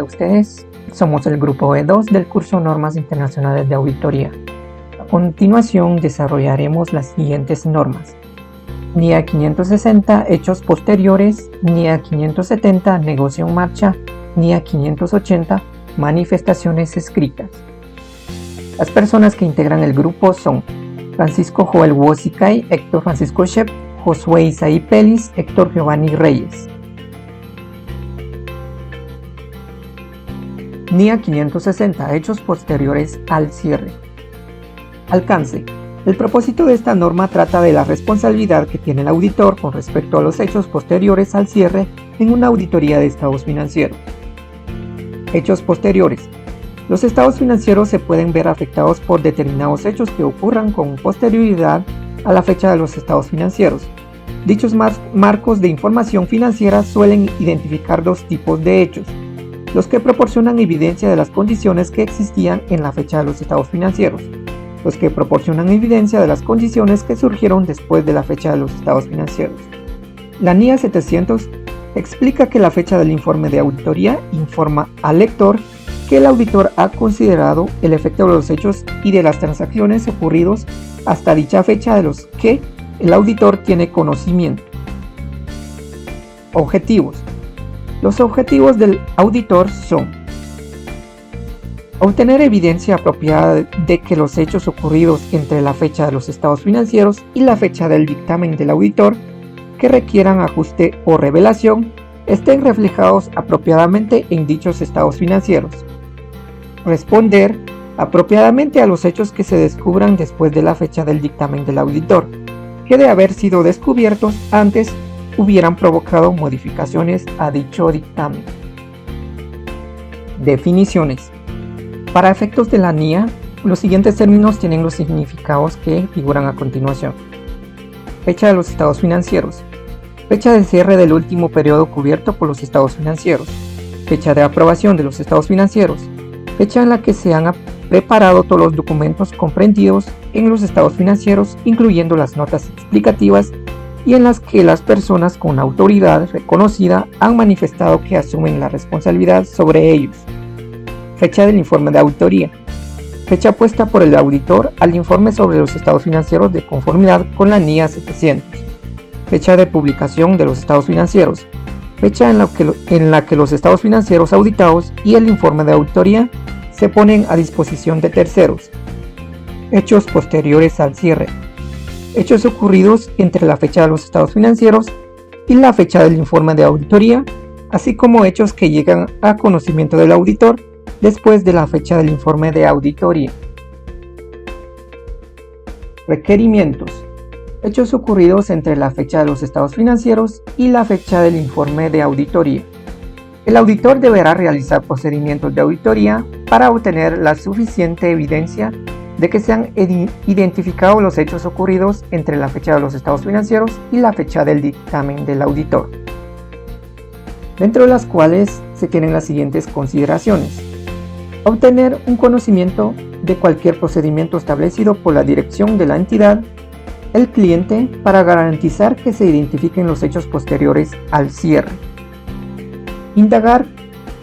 de ustedes. Somos el grupo E2 del curso Normas Internacionales de Auditoría. A continuación desarrollaremos las siguientes normas. NIA 560, hechos posteriores. NIA 570, negocio en marcha. NIA 580, manifestaciones escritas. Las personas que integran el grupo son Francisco Joel Wosicay, Héctor Francisco Shep, Josué Isaí Pelis, Héctor Giovanni Reyes. NIA 560, hechos posteriores al cierre. Alcance. El propósito de esta norma trata de la responsabilidad que tiene el auditor con respecto a los hechos posteriores al cierre en una auditoría de estados financieros. Hechos posteriores. Los estados financieros se pueden ver afectados por determinados hechos que ocurran con posterioridad a la fecha de los estados financieros. Dichos marcos de información financiera suelen identificar dos tipos de hechos: los que proporcionan evidencia de las condiciones que existían en la fecha de los estados financieros, los que proporcionan evidencia de las condiciones que surgieron después de la fecha de los estados financieros. La NIA 700 explica que la fecha del informe de auditoría informa al lector que el auditor ha considerado el efecto de los hechos y de las transacciones ocurridos hasta dicha fecha de los que el auditor tiene conocimiento. Objetivos. Los objetivos del auditor son: obtener evidencia apropiada de que los hechos ocurridos entre la fecha de los estados financieros y la fecha del dictamen del auditor que requieran ajuste o revelación estén reflejados apropiadamente en dichos estados financieros. Responder apropiadamente a los hechos que se descubran después de la fecha del dictamen del auditor, que de haber sido descubiertos antes hubieran provocado modificaciones a dicho dictamen. Definiciones. Para efectos de la NIA, los siguientes términos tienen los significados que figuran a continuación. Fecha de los estados financieros. Fecha de cierre del último periodo cubierto por los estados financieros. Fecha de aprobación de los estados financieros. Fecha en la que se han preparado todos los documentos comprendidos en los estados financieros, incluyendo las notas explicativas, y en las que las personas con autoridad reconocida han manifestado que asumen la responsabilidad sobre ellos. Fecha del informe de auditoría. Fecha puesta por el auditor al informe sobre los estados financieros de conformidad con la NIA 700. Fecha de publicación de los estados financieros. Fecha en la que los estados financieros auditados y el informe de auditoría se ponen a disposición de terceros. Hechos posteriores al cierre. Hechos ocurridos entre la fecha de los estados financieros y la fecha del informe de auditoría, así como hechos que llegan a conocimiento del auditor después de la fecha del informe de auditoría. Requerimientos. Hechos ocurridos entre la fecha de los estados financieros y la fecha del informe de auditoría. El auditor deberá realizar procedimientos de auditoría para obtener la suficiente evidencia de que se han identificado los hechos ocurridos entre la fecha de los estados financieros y la fecha del dictamen del auditor, dentro de las cuales se tienen las siguientes consideraciones: obtener un conocimiento de cualquier procedimiento establecido por la dirección de la entidad, el cliente, para garantizar que se identifiquen los hechos posteriores al cierre. Indagar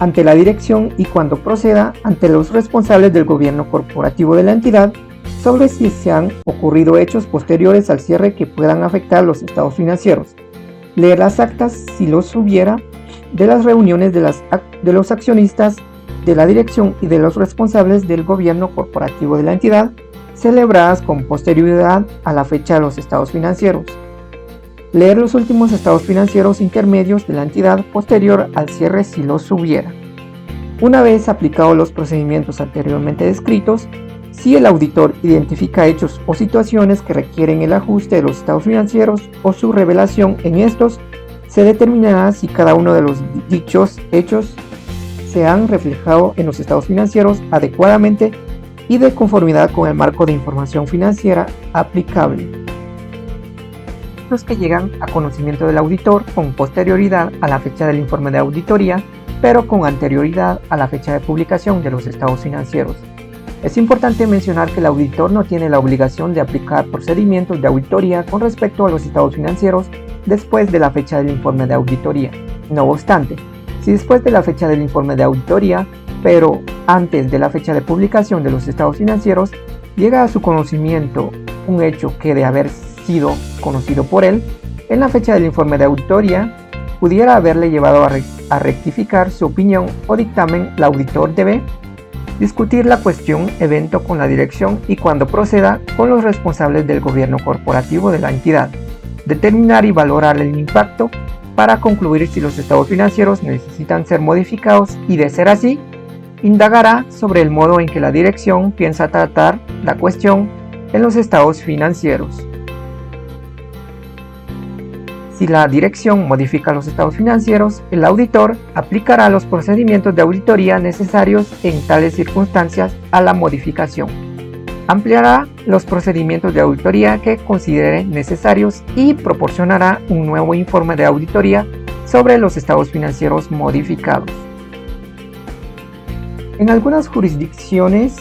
ante la dirección y, cuando proceda, ante los responsables del gobierno corporativo de la entidad sobre si se han ocurrido hechos posteriores al cierre que puedan afectar los estados financieros. Leer las actas, si los hubiera, de las reuniones de los accionistas, de la dirección y de los responsables del gobierno corporativo de la entidad, celebradas con posterioridad a la fecha de los estados financieros. Leer los últimos estados financieros intermedios de la entidad posterior al cierre si los hubiera. Una vez aplicados los procedimientos anteriormente descritos, si el auditor identifica hechos o situaciones que requieren el ajuste de los estados financieros o su revelación en estos, se determinará si cada uno de los dichos hechos se han reflejado en los estados financieros adecuadamente y de conformidad con el marco de información financiera aplicable. Los que llegan a conocimiento del auditor con posterioridad a la fecha del informe de auditoría, pero con anterioridad a la fecha de publicación de los estados financieros. Es importante mencionar que el auditor no tiene la obligación de aplicar procedimientos de auditoría con respecto a los estados financieros después de la fecha del informe de auditoría. No obstante, Si después de la fecha del informe de auditoría, pero antes de la fecha de publicación de los estados financieros, llega a su conocimiento un hecho que de haber sido conocido por él, en la fecha del informe de auditoría, pudiera haberle llevado a rectificar su opinión o dictamen, el auditor debe discutir la cuestión evento con la dirección y cuando proceda con los responsables del gobierno corporativo de la entidad, determinar y valorar el impacto para concluir si los estados financieros necesitan ser modificados y de ser así, indagará sobre el modo en que la dirección piensa tratar la cuestión en los estados financieros. Si la dirección modifica los estados financieros, el auditor aplicará los procedimientos de auditoría necesarios en tales circunstancias a la modificación. Ampliará los procedimientos de auditoría que considere necesarios y proporcionará un nuevo informe de auditoría sobre los estados financieros modificados. En algunas jurisdicciones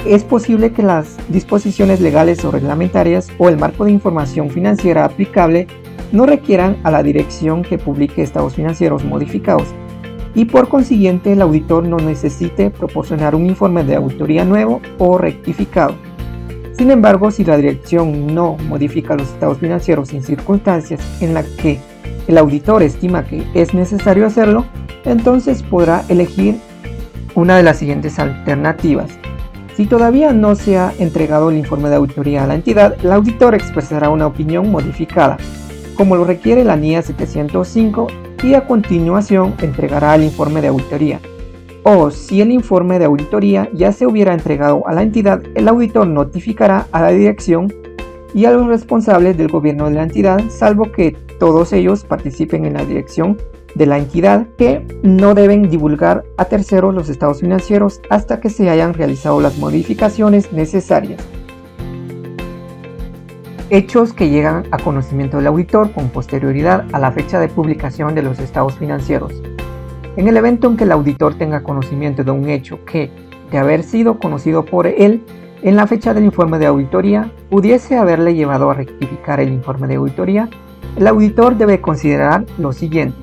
es posible que las disposiciones legales o reglamentarias o el marco de información financiera aplicable no requieran a la dirección que publique estados financieros modificados y por consiguiente el auditor no necesite proporcionar un informe de auditoría nuevo o rectificado. Sin embargo, si la dirección no modifica los estados financieros en circunstancias en las que el auditor estima que es necesario hacerlo, entonces podrá elegir una de las siguientes alternativas. Si todavía no se ha entregado el informe de auditoría a la entidad, el auditor expresará una opinión modificada, como lo requiere la NIA 705, y a continuación entregará el informe de auditoría. O si el informe de auditoría ya se hubiera entregado a la entidad, el auditor notificará a la dirección y a los responsables del gobierno de la entidad, salvo que todos ellos participen en la dirección de la entidad, que no deben divulgar a terceros los estados financieros hasta que se hayan realizado las modificaciones necesarias. Hechos que llegan a conocimiento del auditor con posterioridad a la fecha de publicación de los estados financieros. En el evento en que el auditor tenga conocimiento de un hecho que, de haber sido conocido por él en la fecha del informe de auditoría, pudiese haberle llevado a rectificar el informe de auditoría, el auditor debe considerar lo siguiente: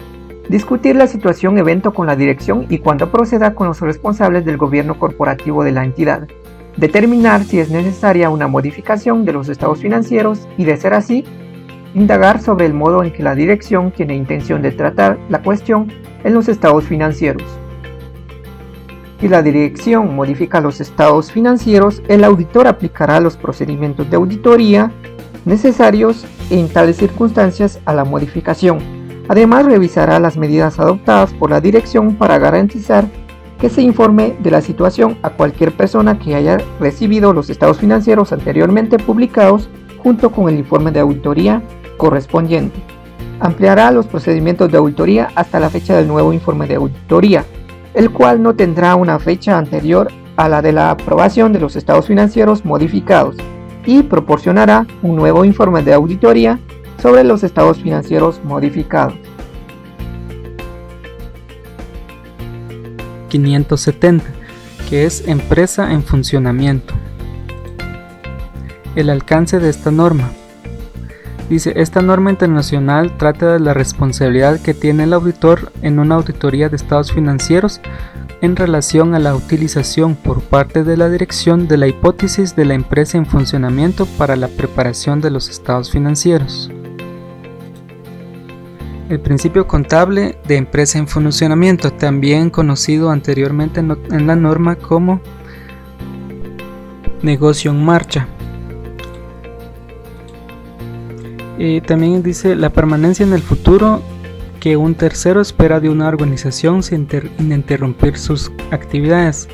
discutir la situación evento con la dirección y cuando proceda con los responsables del gobierno corporativo de la entidad, determinar si es necesaria una modificación de los estados financieros y, de ser así, indagar sobre el modo en que la dirección tiene intención de tratar la cuestión en los estados financieros. Si la dirección modifica los estados financieros, el auditor aplicará los procedimientos de auditoría necesarios en tales circunstancias a la modificación. Además, revisará las medidas adoptadas por la dirección para garantizar que se informe de la situación a cualquier persona que haya recibido los estados financieros anteriormente publicados junto con el informe de auditoría correspondiente. Ampliará los procedimientos de auditoría hasta la fecha del nuevo informe de auditoría, el cual no tendrá una fecha anterior a la de la aprobación de los estados financieros modificados, y proporcionará un nuevo informe de auditoría sobre los estados financieros modificados. 570, que es empresa en funcionamiento. El alcance de esta norma. Dice, esta norma internacional trata de la responsabilidad que tiene el auditor en una auditoría de estados financieros en relación a la utilización por parte de la dirección de la hipótesis de la empresa en funcionamiento para la preparación de los estados financieros. El principio contable de empresa en funcionamiento, también conocido anteriormente en la norma como negocio en marcha. También dice la permanencia en el futuro que un tercero espera de una organización sin interrumpir sus actividades.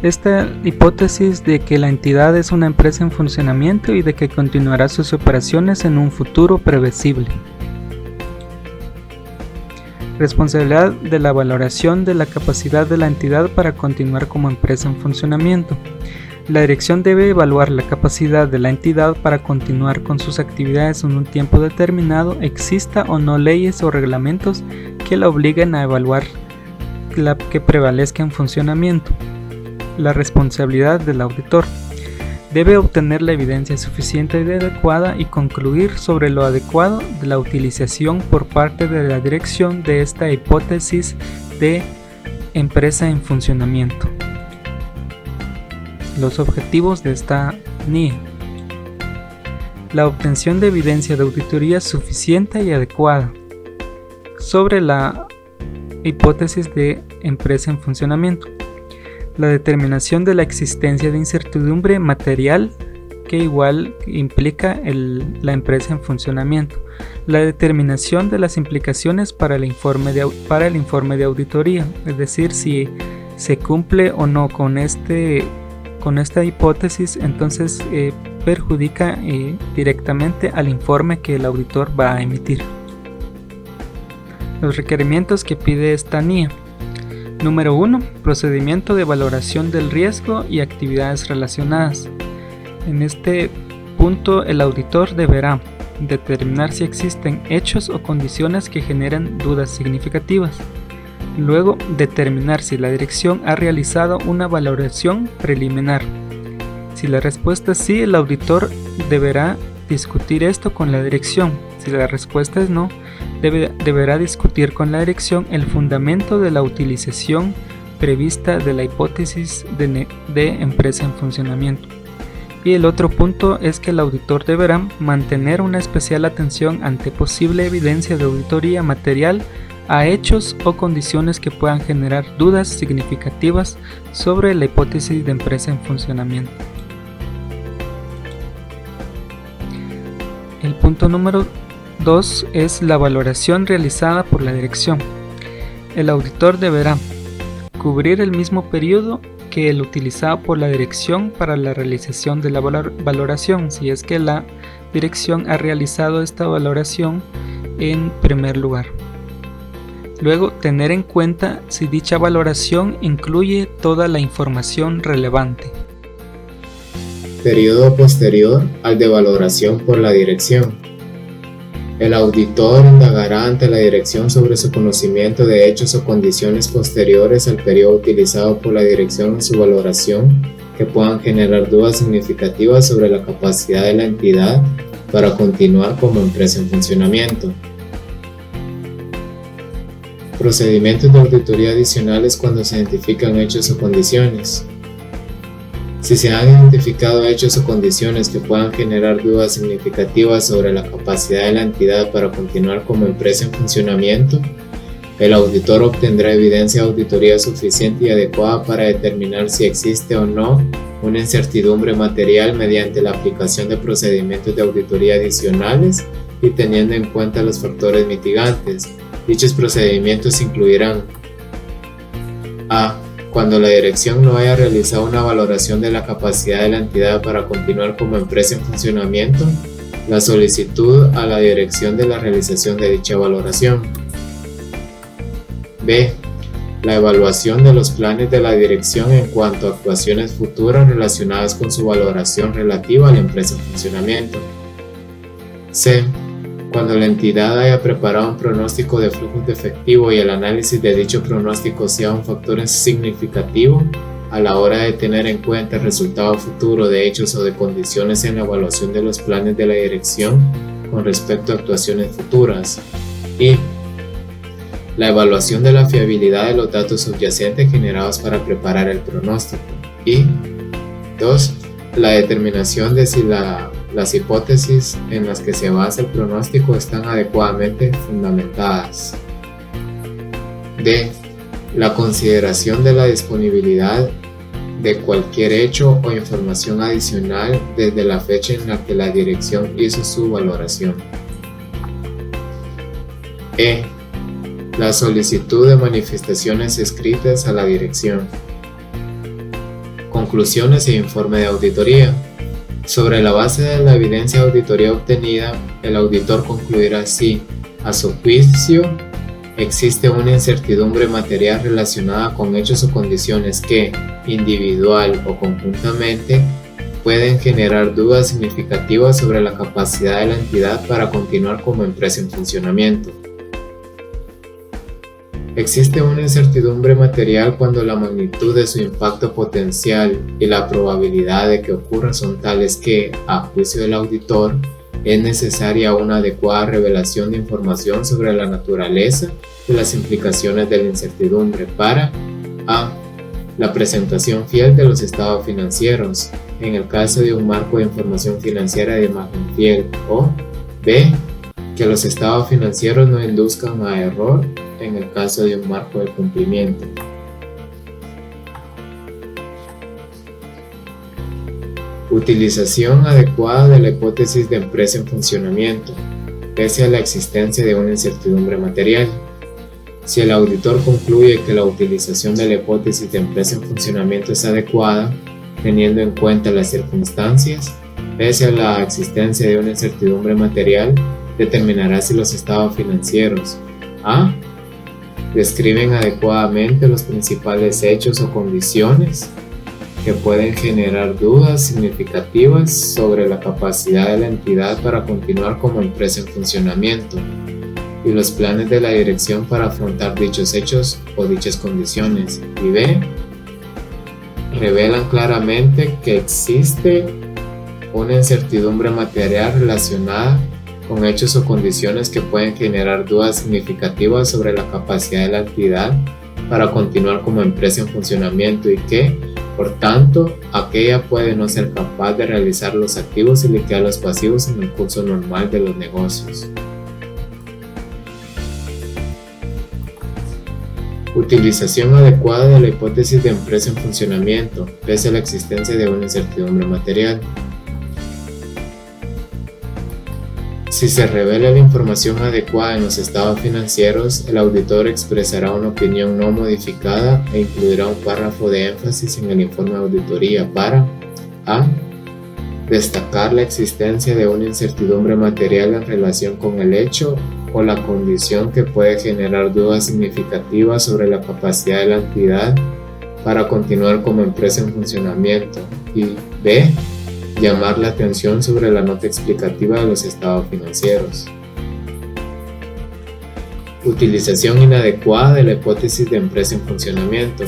Esta hipótesis de que la entidad es una empresa en funcionamiento y de que continuará sus operaciones en un futuro previsible. Responsabilidad de la valoración de la capacidad de la entidad para continuar como empresa en funcionamiento. La dirección debe evaluar la capacidad de la entidad para continuar con sus actividades en un tiempo determinado, exista o no leyes o reglamentos que la obliguen a evaluar la que prevalezca en funcionamiento. La responsabilidad del auditor. Debe obtener la evidencia suficiente y adecuada y concluir sobre lo adecuado de la utilización por parte de la dirección de esta hipótesis de empresa en funcionamiento. Los objetivos de esta NIE. La obtención de evidencia de auditoría suficiente y adecuada sobre la hipótesis de empresa en funcionamiento. La determinación de la existencia de incertidumbre material que igual implica la empresa en funcionamiento. La determinación de las implicaciones para el informe de auditoría, es decir, si se cumple o no con esta hipótesis, entonces perjudica directamente al informe que el auditor va a emitir. Los requerimientos que pide esta NIE. Número 1. Procedimiento de valoración del riesgo y actividades relacionadas. En este punto el auditor deberá determinar si existen hechos o condiciones que generan dudas significativas. Luego, determinar si la dirección ha realizado una valoración preliminar. Si la respuesta es sí, el auditor deberá discutir esto con la dirección. Si la respuesta es no, deberá discutir con la dirección el fundamento de la utilización prevista de la hipótesis de empresa en funcionamiento. Y el otro punto es que el auditor deberá mantener una especial atención ante posible evidencia de auditoría material a hechos o condiciones que puedan generar dudas significativas sobre la hipótesis de empresa en funcionamiento. El punto número 2 es la valoración realizada por la dirección. El auditor deberá cubrir el mismo periodo que el utilizado por la dirección para la realización de la valoración, si es que la dirección ha realizado esta valoración en primer lugar. Luego, tener en cuenta si dicha valoración incluye toda la información relevante. Periodo posterior al de valoración por la dirección. El auditor indagará ante la dirección sobre su conocimiento de hechos o condiciones posteriores al periodo utilizado por la dirección en su valoración que puedan generar dudas significativas sobre la capacidad de la entidad para continuar como empresa en funcionamiento. Procedimientos de auditoría adicionales cuando se identifican hechos o condiciones. Si se han identificado hechos o condiciones que puedan generar dudas significativas sobre la capacidad de la entidad para continuar como empresa en funcionamiento, el auditor obtendrá evidencia de auditoría suficiente y adecuada para determinar si existe o no una incertidumbre material mediante la aplicación de procedimientos de auditoría adicionales y teniendo en cuenta los factores mitigantes. Dichos procedimientos incluirán: a. Cuando la dirección no haya realizado una valoración de la capacidad de la entidad para continuar como empresa en funcionamiento, la solicitud a la dirección de la realización de dicha valoración. B. La evaluación de los planes de la dirección en cuanto a actuaciones futuras relacionadas con su valoración relativa a la empresa en funcionamiento. C. Cuando la entidad haya preparado un pronóstico de flujos de efectivo y el análisis de dicho pronóstico sea un factor significativo a la hora de tener en cuenta el resultado futuro de hechos o de condiciones en la evaluación de los planes de la dirección con respecto a actuaciones futuras. Y la evaluación de la fiabilidad de los datos subyacentes generados para preparar el pronóstico. Y 2. La determinación de si las hipótesis en las que se basa el pronóstico están adecuadamente fundamentadas. D. La consideración de la disponibilidad de cualquier hecho o información adicional desde la fecha en la que la dirección hizo su valoración. E. La solicitud de manifestaciones escritas a la dirección. Conclusiones e informe de auditoría. Sobre la base de la evidencia de auditoría obtenida, el auditor concluirá si, a su juicio, existe una incertidumbre material relacionada con hechos o condiciones que, individual o conjuntamente, pueden generar dudas significativas sobre la capacidad de la entidad para continuar como empresa en funcionamiento. Existe una incertidumbre material cuando la magnitud de su impacto potencial y la probabilidad de que ocurra son tales que, a juicio del auditor, es necesaria una adecuada revelación de información sobre la naturaleza y las implicaciones de la incertidumbre para a. La presentación fiel de los estados financieros, en el caso de un marco de información financiera de imagen fiel, o b. Que los estados financieros no induzcan a error en el caso de un marco de cumplimiento. Utilización adecuada de la hipótesis de empresa en funcionamiento, pese a la existencia de una incertidumbre material. Si el auditor concluye que la utilización de la hipótesis de empresa en funcionamiento es adecuada, teniendo en cuenta las circunstancias, pese a la existencia de una incertidumbre material, determinará si los estados financieros a. Describen adecuadamente los principales hechos o condiciones que pueden generar dudas significativas sobre la capacidad de la entidad para continuar como empresa en funcionamiento y los planes de la dirección para afrontar dichos hechos o dichas condiciones, y b. Revelan claramente que existe una incertidumbre material relacionada con hechos o condiciones que pueden generar dudas significativas sobre la capacidad de la entidad para continuar como empresa en funcionamiento y que, por tanto, aquella puede no ser capaz de realizar los activos y liquidar los pasivos en el curso normal de los negocios. Utilización adecuada de la hipótesis de empresa en funcionamiento, pese a la existencia de una incertidumbre material. Si se revela la información adecuada en los estados financieros, el auditor expresará una opinión no modificada e incluirá un párrafo de énfasis en el informe de auditoría para a. Destacar la existencia de una incertidumbre material en relación con el hecho o la condición que puede generar dudas significativas sobre la capacidad de la entidad para continuar como empresa en funcionamiento, y b. Llamar la atención sobre la nota explicativa de los estados financieros. Utilización inadecuada de la hipótesis de empresa en funcionamiento.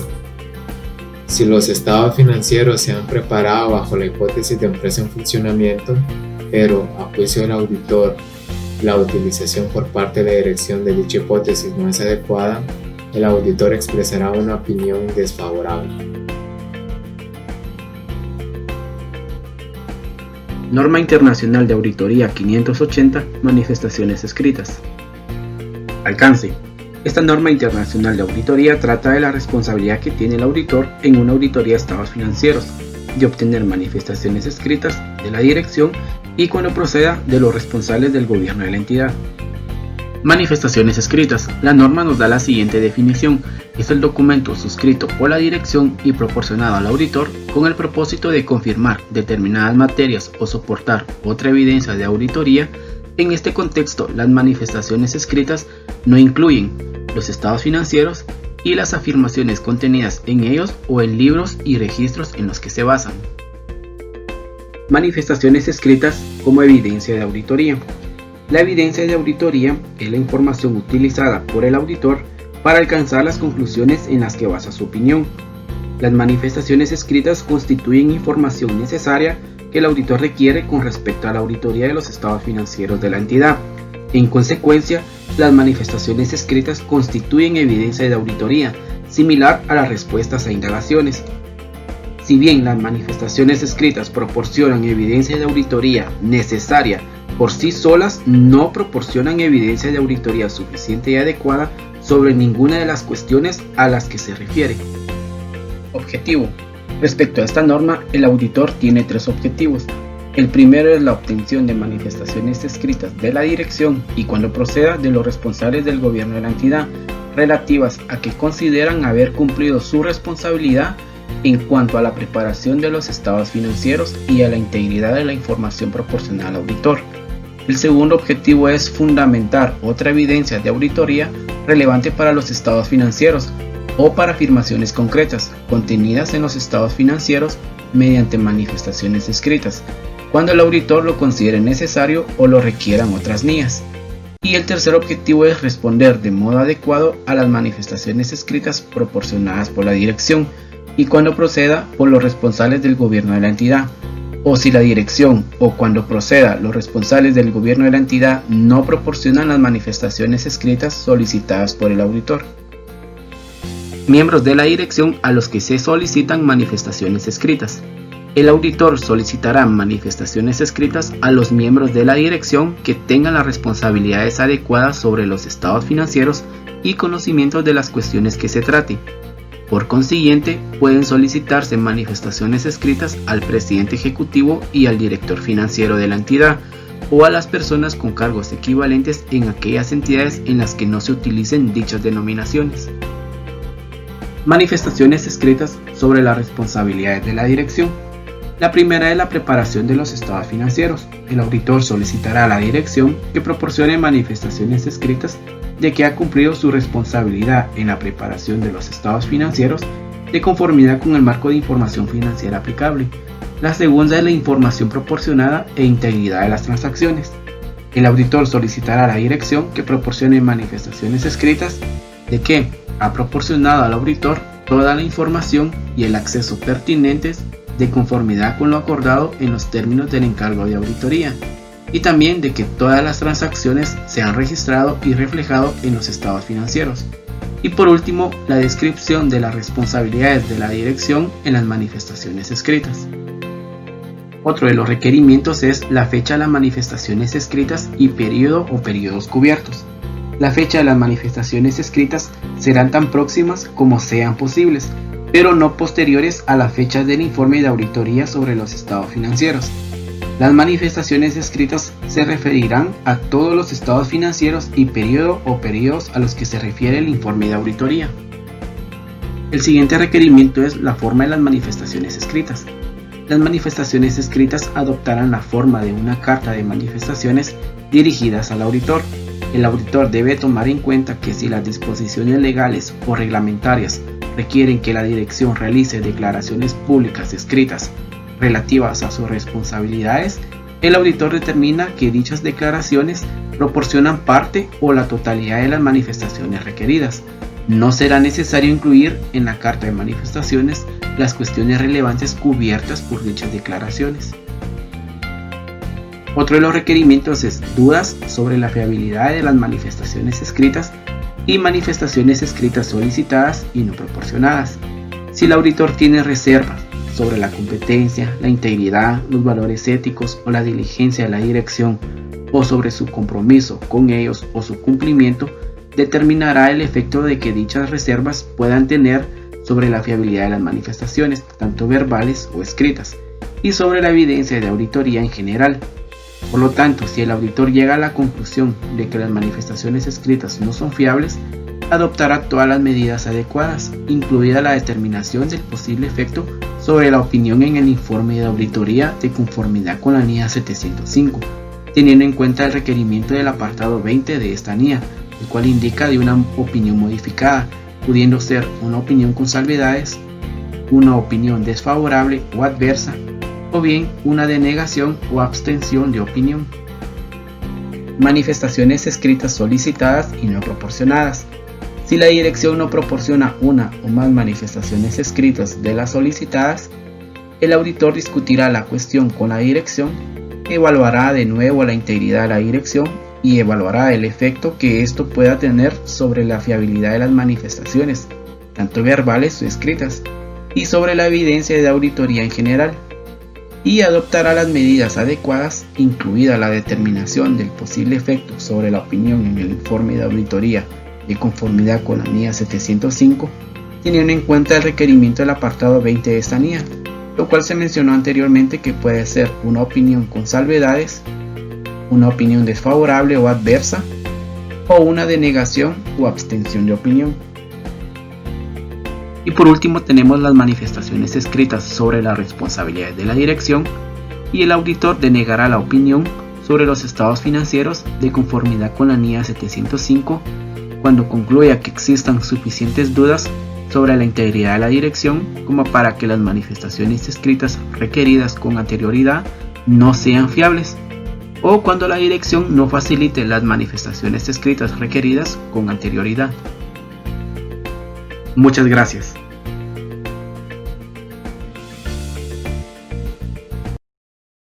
Si los estados financieros se han preparado bajo la hipótesis de empresa en funcionamiento, pero a juicio del auditor, la utilización por parte de la dirección de dicha hipótesis no es adecuada, el auditor expresará una opinión desfavorable. Norma Internacional de Auditoría 580, manifestaciones escritas. Alcance. Esta norma internacional de auditoría trata de la responsabilidad que tiene el auditor en una auditoría de estados financieros, de obtener manifestaciones escritas de la dirección y cuando proceda de los responsables del gobierno de la entidad. Manifestaciones escritas. La norma nos da la siguiente definición: es el documento suscrito por la dirección y proporcionado al auditor con el propósito de confirmar determinadas materias o soportar otra evidencia de auditoría. En este contexto, las manifestaciones escritas no incluyen los estados financieros y las afirmaciones contenidas en ellos o en libros y registros en los que se basan. Manifestaciones escritas como evidencia de auditoría. La evidencia de auditoría es la información utilizada por el auditor para alcanzar las conclusiones en las que basa su opinión. Las manifestaciones escritas constituyen información necesaria que el auditor requiere con respecto a la auditoría de los estados financieros de la entidad. En consecuencia, las manifestaciones escritas constituyen evidencia de auditoría, similar a las respuestas a indagaciones. Si bien las manifestaciones escritas proporcionan evidencia de auditoría necesaria por sí solas, no proporcionan evidencia de auditoría suficiente y adecuada sobre ninguna de las cuestiones a las que se refiere. Objetivo. Respecto a esta norma, el auditor tiene tres objetivos. El primero es la obtención de manifestaciones escritas de la dirección y cuando proceda de los responsables del gobierno de la entidad, relativas a que consideran haber cumplido su responsabilidad en cuanto a la preparación de los estados financieros y a la integridad de la información proporcionada al auditor. El segundo objetivo es fundamentar otra evidencia de auditoría relevante para los estados financieros o para afirmaciones concretas contenidas en los estados financieros mediante manifestaciones escritas, cuando el auditor lo considere necesario o lo requieran otras vías. Y el tercer objetivo es responder de modo adecuado a las manifestaciones escritas proporcionadas por la dirección y cuando proceda por los responsables del gobierno de la entidad, o si la dirección o cuando proceda los responsables del gobierno de la entidad no proporcionan las manifestaciones escritas solicitadas por el auditor. Miembros de la dirección a los que se solicitan manifestaciones escritas. El auditor solicitará manifestaciones escritas a los miembros de la dirección que tengan las responsabilidades adecuadas sobre los estados financieros y conocimientos de las cuestiones que se trate. Por consiguiente, pueden solicitarse manifestaciones escritas al presidente ejecutivo y al director financiero de la entidad, o a las personas con cargos equivalentes en aquellas entidades en las que no se utilicen dichas denominaciones. Manifestaciones escritas sobre las responsabilidades de la dirección. La primera es la preparación de los estados financieros. El auditor solicitará a la dirección que proporcione manifestaciones escritas de que ha cumplido su responsabilidad en la preparación de los estados financieros de conformidad con el marco de información financiera aplicable. La segunda es la información proporcionada e integridad de las transacciones. El auditor solicitará a la dirección que proporcione manifestaciones escritas de que ha proporcionado al auditor toda la información y el acceso pertinentes de conformidad con lo acordado en los términos del encargo de auditoría, y también de que todas las transacciones se han registrado y reflejado en los estados financieros. Y por último, la descripción de las responsabilidades de la dirección en las manifestaciones escritas. Otro de los requerimientos es la fecha de las manifestaciones escritas y periodo o periodos cubiertos. La fecha de las manifestaciones escritas serán tan próximas como sean posibles, pero no posteriores a la fecha del informe de auditoría sobre los estados financieros. Las manifestaciones escritas se referirán a todos los estados financieros y periodo o periodos a los que se refiere el informe de auditoría. El siguiente requerimiento es la forma de las manifestaciones escritas. Las manifestaciones escritas adoptarán la forma de una carta de manifestaciones dirigidas al auditor. El auditor debe tomar en cuenta que si las disposiciones legales o reglamentarias requieren que la dirección realice declaraciones públicas escritas relativas a sus responsabilidades, el auditor determina que dichas declaraciones proporcionan parte o la totalidad de las manifestaciones requeridas. No será necesario incluir en la carta de manifestaciones las cuestiones relevantes cubiertas por dichas declaraciones. Otro de los requerimientos es dudas sobre la fiabilidad de las manifestaciones escritas y manifestaciones escritas solicitadas y no proporcionadas. Si el auditor tiene reservas sobre la competencia, la integridad, los valores éticos o la diligencia de la dirección, o sobre su compromiso con ellos o su cumplimiento, determinará el efecto de que dichas reservas puedan tener sobre la fiabilidad de las manifestaciones, tanto verbales o escritas, y sobre la evidencia de auditoría en general. Por lo tanto, si el auditor llega a la conclusión de que las manifestaciones escritas no son fiables, adoptará todas las medidas adecuadas, incluida la determinación del posible efecto sobre la opinión en el informe de auditoría de conformidad con la NIA 705, teniendo en cuenta el requerimiento del apartado 20 de esta NIA, el cual indica de una opinión modificada, pudiendo ser una opinión con salvedades, una opinión desfavorable o adversa, o bien una denegación o abstención de opinión. Manifestaciones escritas solicitadas y no proporcionadas. Si la dirección no proporciona una o más manifestaciones escritas de las solicitadas, el auditor discutirá la cuestión con la dirección, evaluará de nuevo la integridad de la dirección y evaluará el efecto que esto pueda tener sobre la fiabilidad de las manifestaciones, tanto verbales o escritas, y sobre la evidencia de auditoría en general, y adoptará las medidas adecuadas, incluida la determinación del posible efecto sobre la opinión en el informe de auditoría de conformidad con la NIA 705, teniendo en cuenta el requerimiento del apartado 20 de esta NIA, lo cual se mencionó anteriormente que puede ser una opinión con salvedades, una opinión desfavorable o adversa, o una denegación o abstención de opinión. Y por último tenemos las manifestaciones escritas sobre las responsabilidades de la dirección, y el auditor denegará la opinión sobre los estados financieros de conformidad con la NIA 705 cuando concluya que existan suficientes dudas sobre la integridad de la dirección como para que las manifestaciones escritas requeridas con anterioridad no sean fiables. o cuando la dirección no facilite las manifestaciones escritas requeridas con anterioridad. Muchas gracias.